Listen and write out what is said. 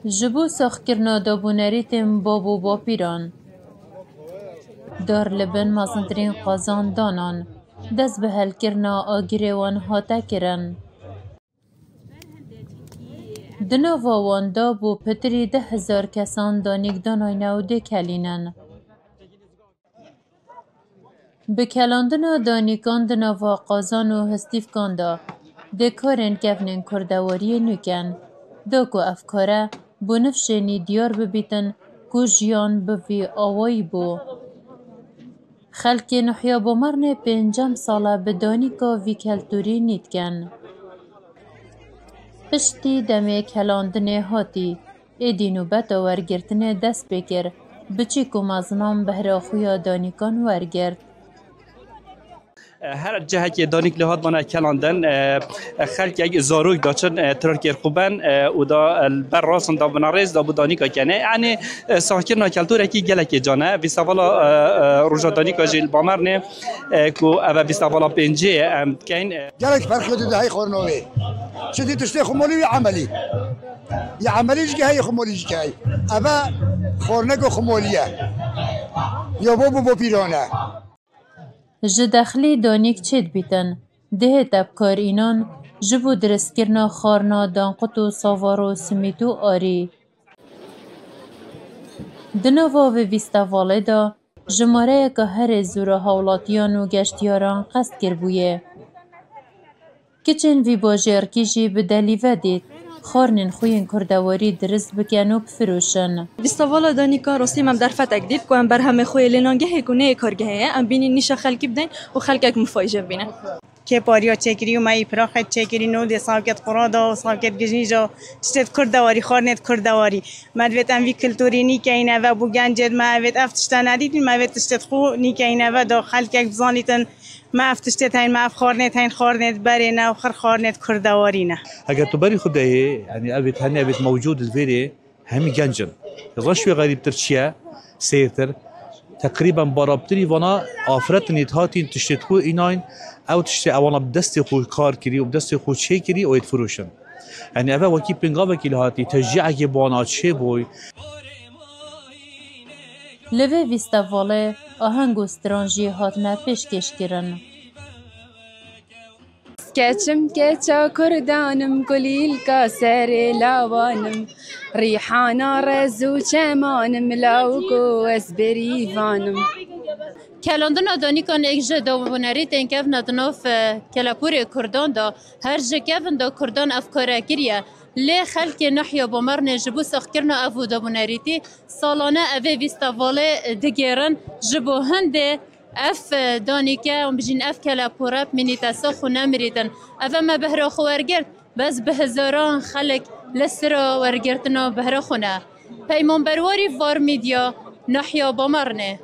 جبو ساختکرنا دابونریتم بابو باپیران دار لبن مازندرین قازان دانان دست به هل کرنا آگیره وان هاتا کرن دناوا وان دا بو پتری 10,000 کسان دانیک دانای نوده کلینن بکلاندنا دانیکان دناوا قازان و هستیفکان دا دکارن کفنن کردواری نوکن دا کو افکاره بو نفشنی دیار ببیتن کو جیان بوی آوایی بو خلک نحیا بمرن 5 ساله به دانیکا وی کلتوری نیتکن پشتی دمه کلاندن هاتی ایدینو بتا ورگرتن دست بکر بچی کو مزنان بهرا خویا دانیکان ورگرد هر جهه که دانیک لحاظ مانه کلاندن خلق یک زاروک داشتن ترکیر خوبن و دا بر راسن دا بنارز دا بودانیکا کنه یعنی ساکرنا کلتور کی گلک جانه بیستوالا روژا دانیکا جیل بامرنه کو او بیستوالا پنجه کین گلک فرق ده های خورنوی شدی تشتی خمولی و عملی یا عملیش که های خمولیش که های او خورنگو خمولیه یا بابو پیرانه جدخلی دانیک چید بیتن ده تبکار اینان جبو درستکرنا خارنا دانقطو ساوارو سمیتو آری دناوا و ویستاواله دا جماره که هر زور حولاتیان و گشتیاران قصد کربویه کچن وی باجر کیجی بدلیوه دید خارنن خوین کردواری درست بکن و بفروشن. بیستوالا دانیکا راستی من در فتک دید که هم بر همه خوی لنانگه کنه کارگاهه هم بینی نیشا خلکی بدن و خلکک مفایجه بینه. که پاریا چکری و مایی پراخت چکری نود ساکت قرادا و ساکت گجنیجا شتت کردواری خارنت کردواری مدویت ام وی کلتوری نیکینه و بو گنجد ما اوید افتشتن ندیدین ما اوید شتت خو نیکینه و دا خلکک بزانیتن ما افتشتت هین ما اف خارنت برینه و خارنت کردواری نه. اگر تو بری خدایه یعنی اوید هنی اوید موجود الفیری همی گنجن رشوه غریب ترچیه سیرتر تقریبا برابطری وانا آفرت نیتهاتین تشتت خو ایناین او تشتی اوانا بدست خو کار کری و بدست خو چه کری و یتفروشن یعنی اوه وکی پنگا وکیل هاتی تشجیعه که بانا چه بوی لوه ویستاواله آهنگ و سترانجی هاتنه پیشکش کرن كاتشم كاتشا كردانم قليل كاسر لاوانم ريحانا رزو چمانم لاوكو اسبريفانم کلاندنا دانیکان اگجه داوونری تنکف ندناف کلاپور کردان دا هر جکفن دا کردان افکاره کریه لی خلک نحیا بمرن جبو ساختکرنا افو داوونریتی سالانه اوه ویستاواله دگیرن جبو هنده اف دانیکه و بجین اف کلاپوراب منیتا ساخو نمریدن اوه ما بهرا خو ورگرد بس به هزاران خلک لسرا ورگردنا بهرا خونه پیمان برواری وار میدیا نحیا بمرنه